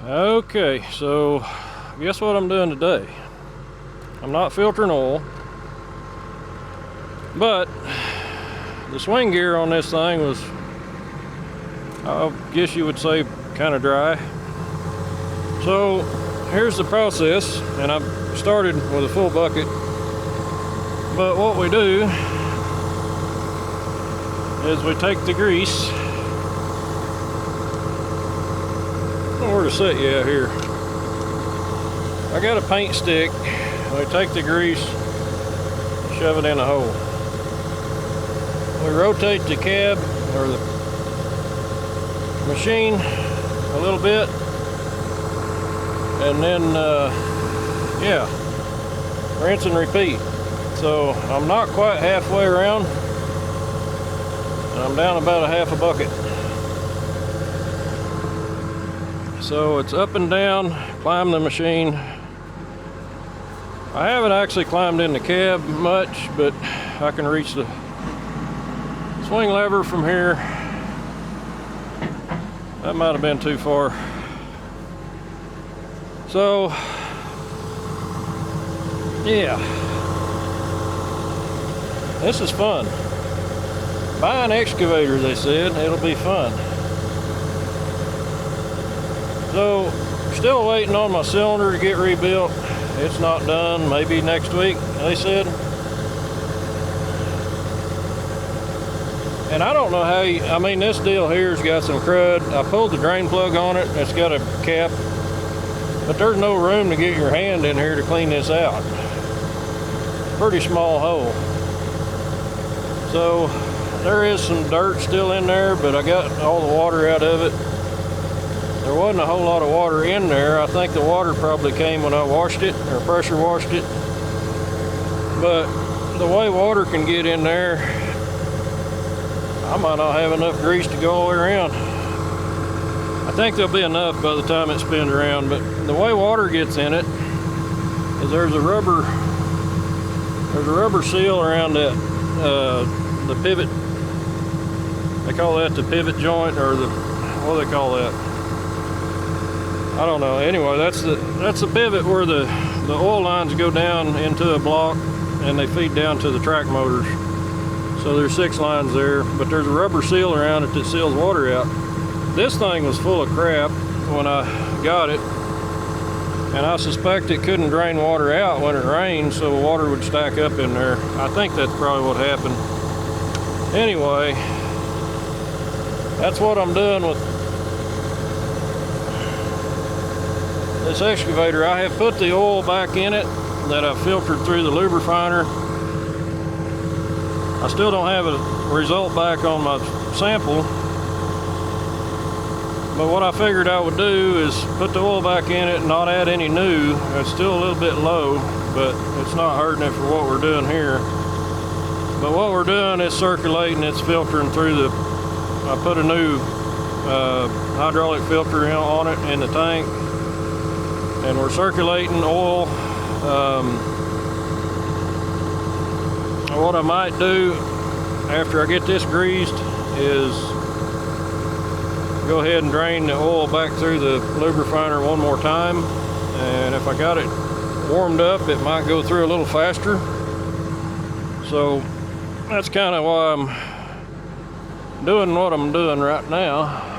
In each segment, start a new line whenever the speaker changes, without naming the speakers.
Okay, so guess what I'm doing today? I'm not filtering oil, but the swing gear on this thing was, I guess you would say, kind of dry. So here's the process, and I've started with a full bucket. But what we do is we take the grease. Where to set you out here? I got a paint stick. We take the grease, shove it in a hole. We rotate the cab or the machine a little bit, and then yeah, rinse and repeat. So I'm not quite halfway around, and I'm down about a half a bucket. So it's up and down, climb the machine. I haven't actually climbed in the cab much, but I can reach the swing lever from here. That might have been too far. So, yeah. This is fun. Buy an excavator, they said, it'll be fun. So, still waiting on my cylinder to get rebuilt. It's not done, maybe next week, they said. And I don't know how you, I mean, this deal here's got some crud. I pulled the drain plug on it, it's got a cap, but there's no room to get your hand in here to clean this out. Pretty small hole. So, there is some dirt still in there, but I got all the water out of it. There wasn't a whole lot of water in there. I think the water probably came when I washed it, or pressure washed it. But the way water can get in there, I might not have enough grease to go all the way around. I think there'll be enough by the time it spins around, but the way water gets in it is there's a rubber seal around that, the pivot. They call that the pivot joint, or the, what do they call that? I don't know. Anyway, that's the pivot where the oil lines go down into a block and they feed down to the track motors. So there's 6 lines there, but there's a rubber seal around it that seals water out. This thing was full of crap when I got it, and I suspect it couldn't drain water out when it rained, so water would stack up in there. I think that's probably what happened. Anyway, that's what I'm doing with this excavator. I have put the oil back in it that I filtered through the lubrifiner. I still don't have a result back on my sample, but what I figured I would do is put the oil back in it and not add any new. It's still a little bit low, but it's not hurting it for what we're doing here. But what we're doing is circulating, it's filtering through the, I put a new hydraulic filter on it in the tank, and we're circulating oil. What I might do after I get this greased is go ahead and drain the oil back through the lubrifiner one more time, and if I got it warmed up, it might go through a little faster. So that's kind of why I'm doing what I'm doing right now.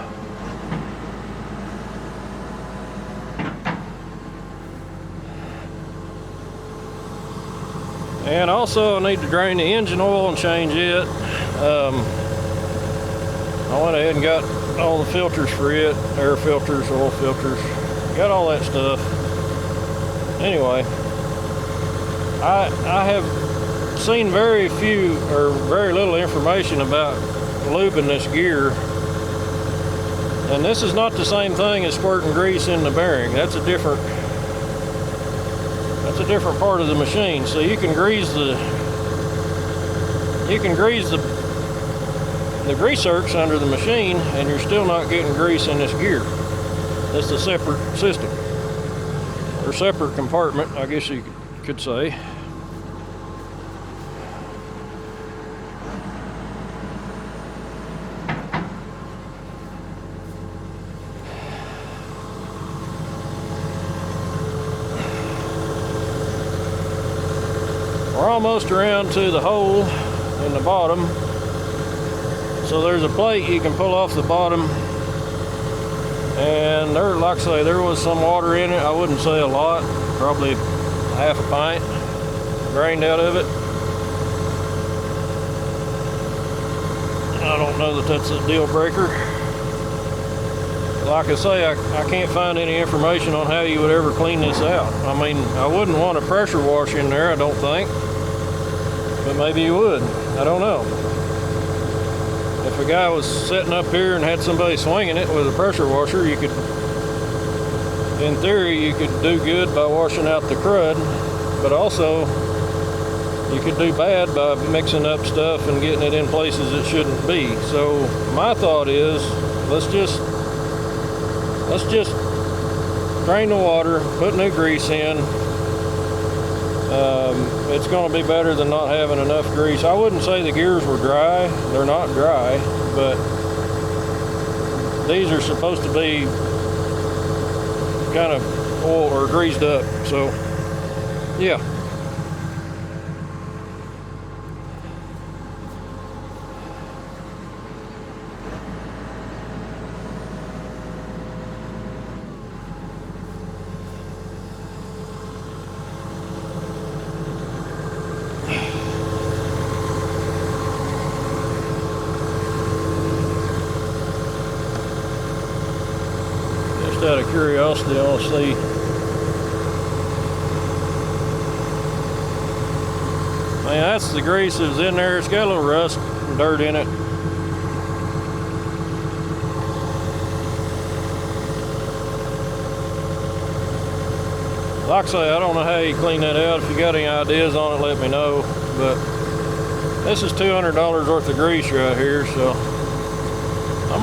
And also I need to drain the engine oil and change it. I went ahead and got all the filters for it, air filters, oil filters, got all that stuff. Anyway, I have seen very few or very little information about lubing this gear. And this is not the same thing as squirting grease in the bearing. That's a different part of the machine. So you can grease the grease zerks under the machine, and you're still not getting grease in this gear. That's a separate system, or separate compartment, I guess you could say. almost around to the hole in the bottom. So there's a plate you can pull off the bottom, and there, like I say, there was some water in it. I wouldn't say a lot, probably half a pint drained out of it. I don't know that that's a deal breaker. Like I say, I can't find any information on how you would ever clean this out. I mean, I wouldn't want a pressure wash in there, I don't think, but maybe you would. I don't know. If a guy was sitting up here and had somebody swinging it with a pressure washer, you could, in theory, you could do good by washing out the crud, but also you could do bad by mixing up stuff and getting it in places it shouldn't be. So my thought is, let's just drain the water, put new grease in. It's going to be better than not having enough grease. I wouldn't say the gears were dry. They're not dry, but these are supposed to be kind of oil or greased up. So, yeah. Out of curiosity, I want to see. Man, that's the grease that's in there. It's got a little rust and dirt in it. Like I say, I don't know how you clean that out. If you got any ideas on it, let me know. But this is $200 worth of grease right here, so I'm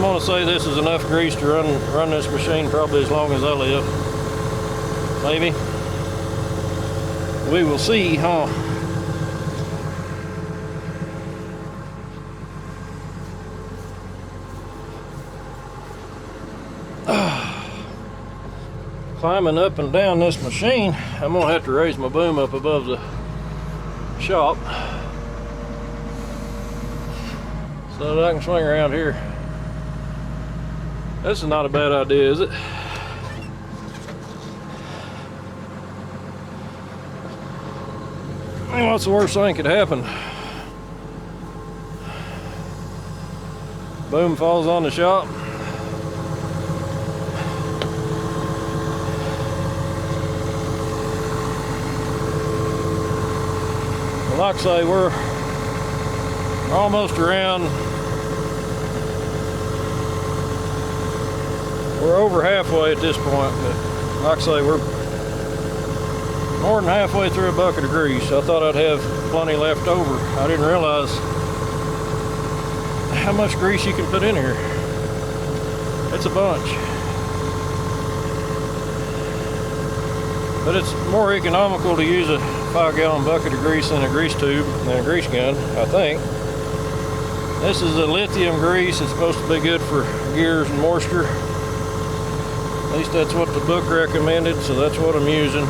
gonna say this is enough grease to run this machine probably as long as I live. Maybe. We will see, huh? Climbing up and down this machine, I'm gonna have to raise my boom up above the shop so that I can swing around here. This is not a bad idea, is it? I mean, what's the worst thing could happen? Boom falls on the shop. Well, like I say, we're almost around. We're over halfway at this point, but like I say, we're more than halfway through a bucket of grease. I thought I'd have plenty left over. I didn't realize how much grease you can put in here. It's a bunch. But it's more economical to use a 5-gallon bucket of grease than a grease tube, than a grease gun, I think. This is a lithium grease. It's supposed to be good for gears and moisture. At least that's what the book recommended, so that's what I'm using.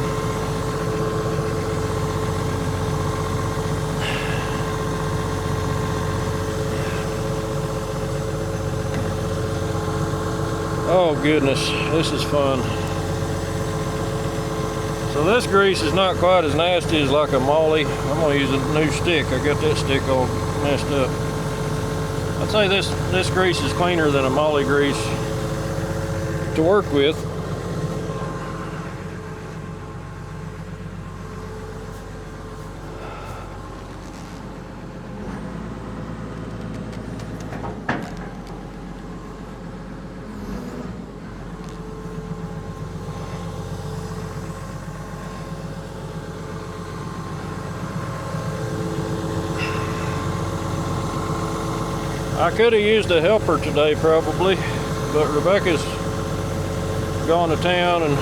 Oh goodness, this is fun. So this grease is not quite as nasty as like a molly. I'm gonna use a new stick. I got that stick all messed up. I'd say this grease is cleaner than a molly grease to work with. I could have used a helper today probably, but Rebecca's gone to town and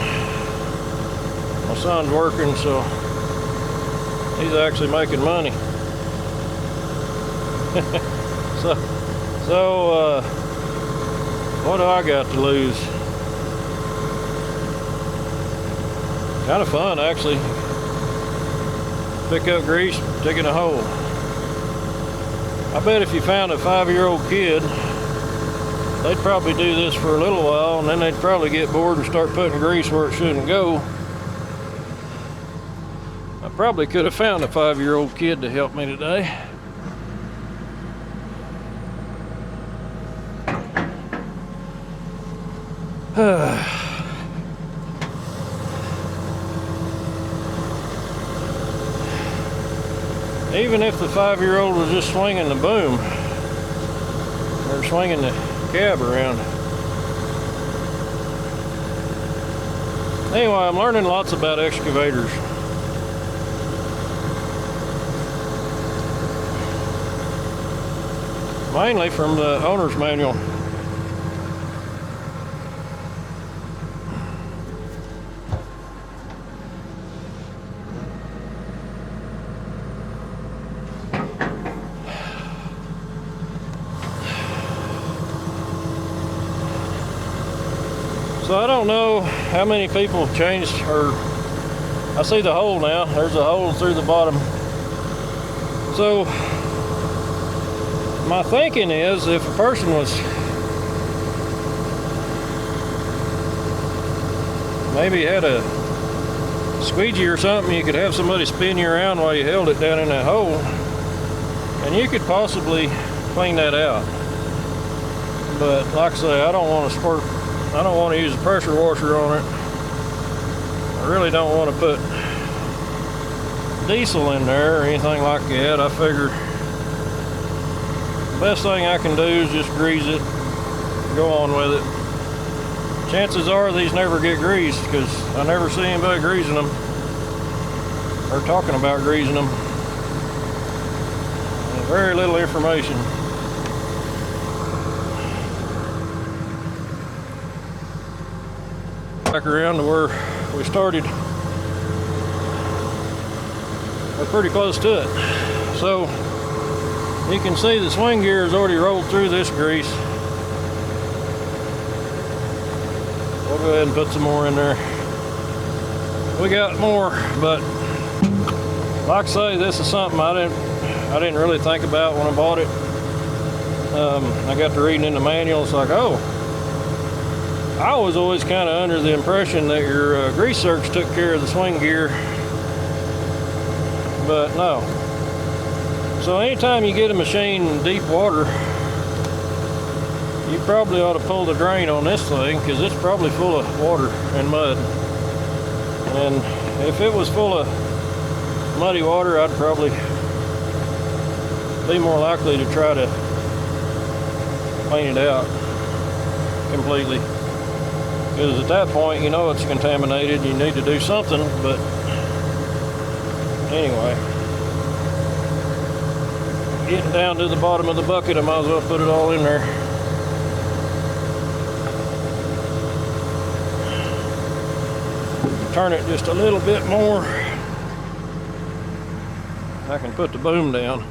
my son's working, so he's actually making money. so what do I got to lose? Kind of fun, actually. pick up grease, stick in a hole. I bet if you found a 5-year-old kid, they'd probably do this for a little while, and then they'd probably get bored and start putting grease where it shouldn't go. I probably could have found a 5-year-old kid to help me today. Even if the 5-year-old was just swinging the boom or swinging the cab around. Anyway, I'm learning lots about excavators. Mainly from the owner's manual. So I don't know how many people have changed, or I see the hole now. There's a hole through the bottom. So my thinking is, if a person was maybe had a squeegee or something, you could have somebody spin you around while you held it down in that hole, and you could possibly clean that out. But like I say, I don't want to use a pressure washer on it. I really don't want to put diesel in there or anything like that. I figure the best thing I can do is just grease it, go on with it. Chances are these never get greased, because I never see anybody greasing them or talking about greasing them. And very little information. Back around to where we started. We're pretty close to it. So you can see the swing gear has already rolled through this grease. We'll go ahead and put some more in there. We got more, but like I say, this is something I didn't really think about when I bought it. I got to reading in the manual. It's like, oh, I was always kind of under the impression that your grease zerks took care of the swing gear, but no. So anytime you get a machine in deep water, you probably ought to pull the drain on this thing, because it's probably full of water and mud. And if it was full of muddy water, I'd probably be more likely to try to clean it out completely. Because at that point, you know it's contaminated, you need to do something, but anyway. Getting down to the bottom of the bucket, I might as well put it all in there. Turn it just a little bit more. I can put the boom down.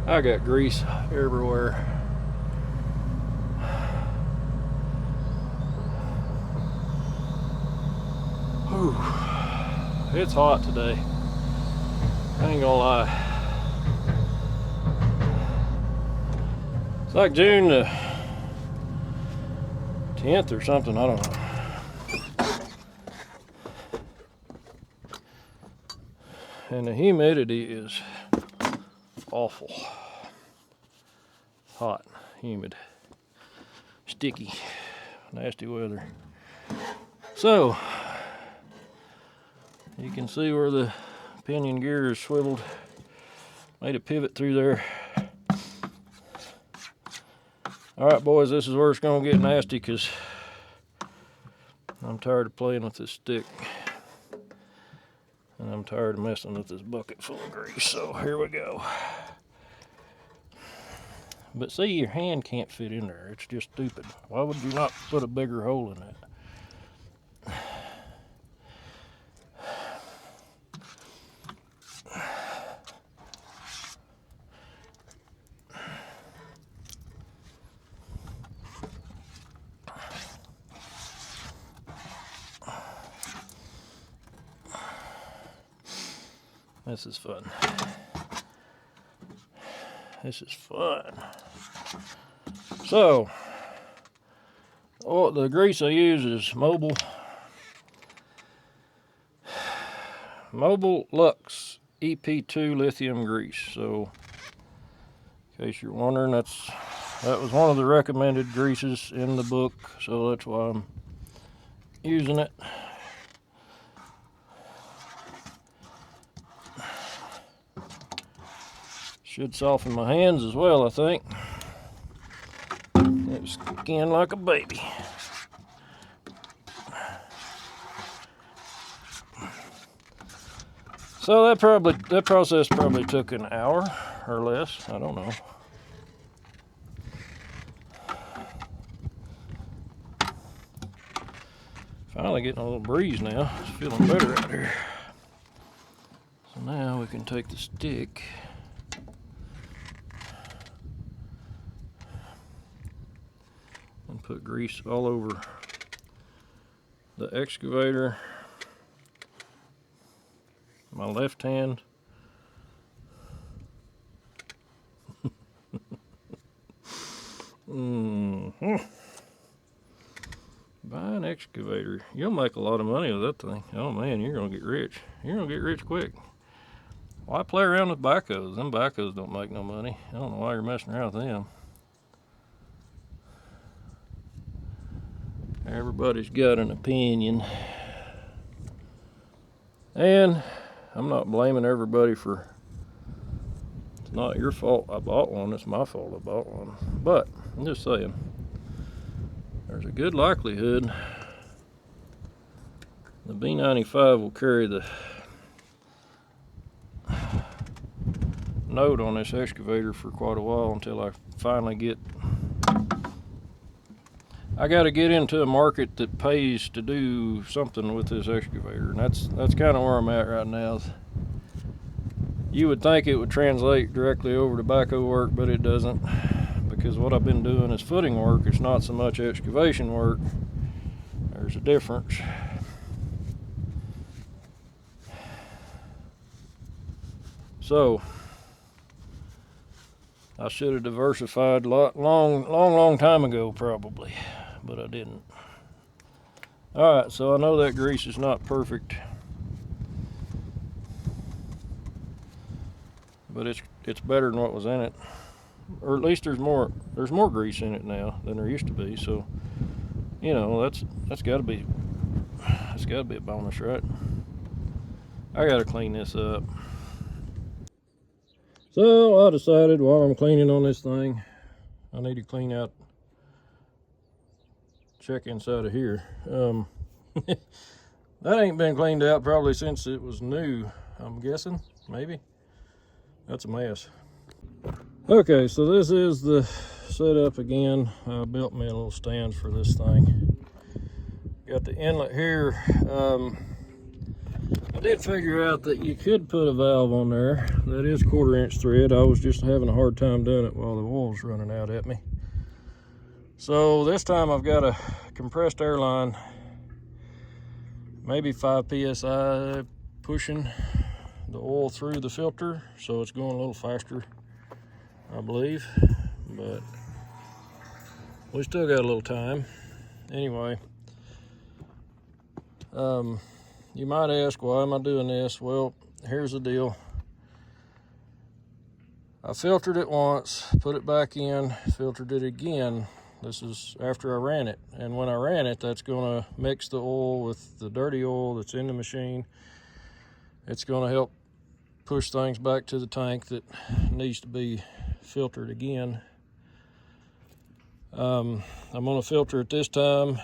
I got grease everywhere. Whew. It's hot today. I ain't gonna lie. It's like June the 10th or something, I don't know. And the humidity is awful. Hot, humid, sticky, nasty weather. So, you can see where the pinion gear is swiveled. Made a pivot through there. Alright boys, this is where it's gonna get nasty, because I'm tired of playing with this stick. And I'm tired of messing with this bucket full of grease, so here we go. But see, your hand can't fit in there. It's just stupid. Why would you not put a bigger hole in that? This is fun. This is fun. So, the grease I use is Mobile Lux EP2 lithium grease. So, in case you're wondering, that was one of the recommended greases in the book, so that's why I'm using it. Should soften my hands as well, I think. It's skin like a baby. So that process probably took an hour or less. I don't know. Finally getting a little breeze now. It's feeling better out here. So now we can take the stick and put grease all over the excavator, my left hand, Buy an excavator. You'll make a lot of money with that thing. Oh man, you're gonna get rich. You're gonna get rich quick. Why play around with backhoes? Them backhoes don't make no money. I don't know why you're messing around with them. Everybody's got an opinion. And I'm not blaming everybody for, it's not your fault I bought one, it's my fault I bought one. But I'm just saying, there's a good likelihood the B95 will carry the note on this excavator for quite a while until I finally get, I got to get into a market that pays to do something with this excavator, and that's kind of where I'm at right now. You would think it would translate directly over to backhoe work, but it doesn't, because what I've been doing is footing work. It's not so much excavation work. There's a difference. So I should have diversified a long time ago probably, but I didn't. All right, so I know that grease is not perfect, but it's better than what was in it, or at least there's more grease in it now than there used to be. So, you know, that's got to be a bonus, right? I got to clean this up. So I decided while I'm cleaning on this thing, I need to clean out, check inside of here. That ain't been cleaned out probably since it was new, I'm guessing, maybe. That's a mess. Okay, so this is the setup again. I built me a little stand for this thing. Got the inlet here. I did figure out that you could put a valve on there. That is 1/4 inch thread. I was just having a hard time doing it while the oil's running out at me. So this time I've got a compressed air line, maybe 5 psi, pushing the oil through the filter, so it's going a little faster, I believe, but we still got a little time. Anyway, you might ask, why am I doing this? Well, here's the deal. I filtered it once, put it back in, filtered it again. This is after I ran it. And when I ran it, that's gonna mix the oil with the dirty oil that's in the machine. It's gonna help push things back to the tank that needs to be filtered again. I'm gonna filter it this time.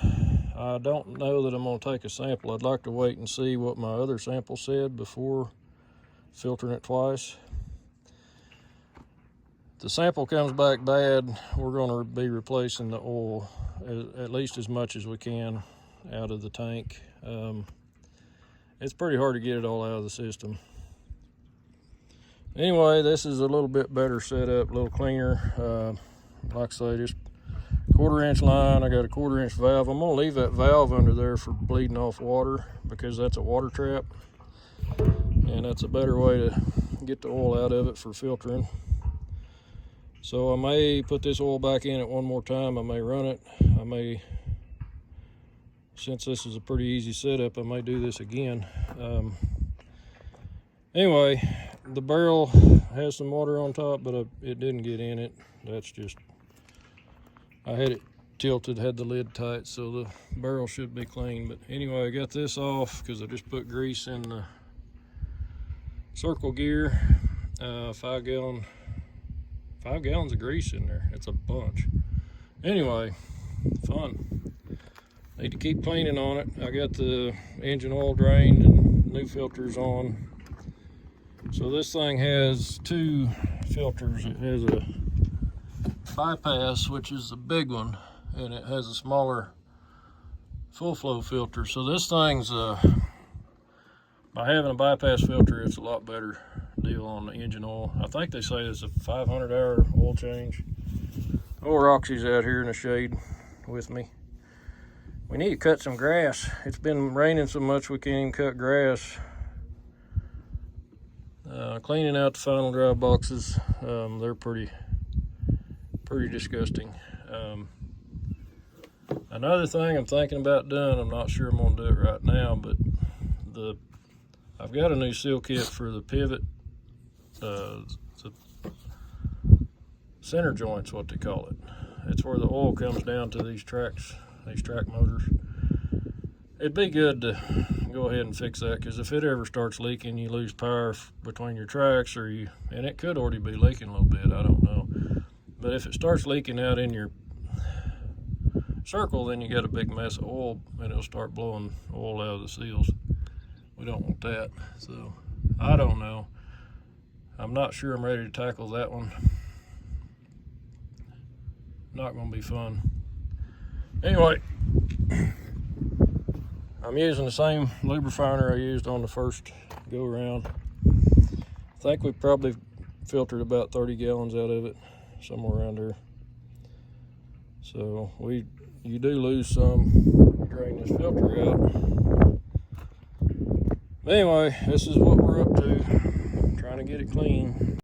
I don't know that I'm going to take a sample. I'd like to wait and see what my other sample said before filtering it twice. If the sample comes back bad, we're going to be replacing the oil at least as much as we can out of the tank. It's pretty hard to get it all out of the system. Anyway, this is a little bit better setup, a little cleaner. Like I say, just 1/4 inch line. I got a 1/4 inch valve. I'm gonna leave that valve under there for bleeding off water because that's a water trap. and that's a better way to get the oil out of it for filtering. So I may put this oil back in it one more time. I may run it. I may, since this is a pretty easy setup, I may do this again. Anyway, the barrel has some water on top, but it didn't get in it. That's just, I had it tilted, had the lid tight, so the barrel should be clean. But anyway, I got this off because I just put grease in the circle gear. 5 gallons of grease in there. It's a bunch. Anyway, fun. Need to keep cleaning on it. I got the engine oil drained and new filters on. So this thing has 2 filters. It has a bypass, which is the big one, and it has a smaller full flow filter. So this thing's by having a bypass filter, it's a lot better deal on the engine oil. I think they say it's a 500-hour oil change. Oh, Roxy's out here in the shade with me. We need to cut some grass. It's been raining so much we can't even cut grass. Cleaning out the final drive boxes. They're pretty disgusting. Another thing I'm thinking about doing, I'm not sure I'm gonna do it right now, but I've got a new seal kit for the pivot, the center joints, what they call it. It's where the oil comes down to these tracks, these track motors. It'd be good to go ahead and fix that, because if it ever starts leaking, you lose power between your tracks, and it could already be leaking a little bit, I don't know. But if it starts leaking out in your circle, then you got a big mess of oil, and it'll start blowing oil out of the seals. We don't want that. So I don't know. I'm not sure I'm ready to tackle that one. Not gonna be fun. Anyway, I'm using the same lubrifier I used on the first go around. I think we probably filtered about 30 gallons out of it, somewhere around there. So you do lose some, you drain this filter out. Anyway, this is what we're up to, trying to get it clean.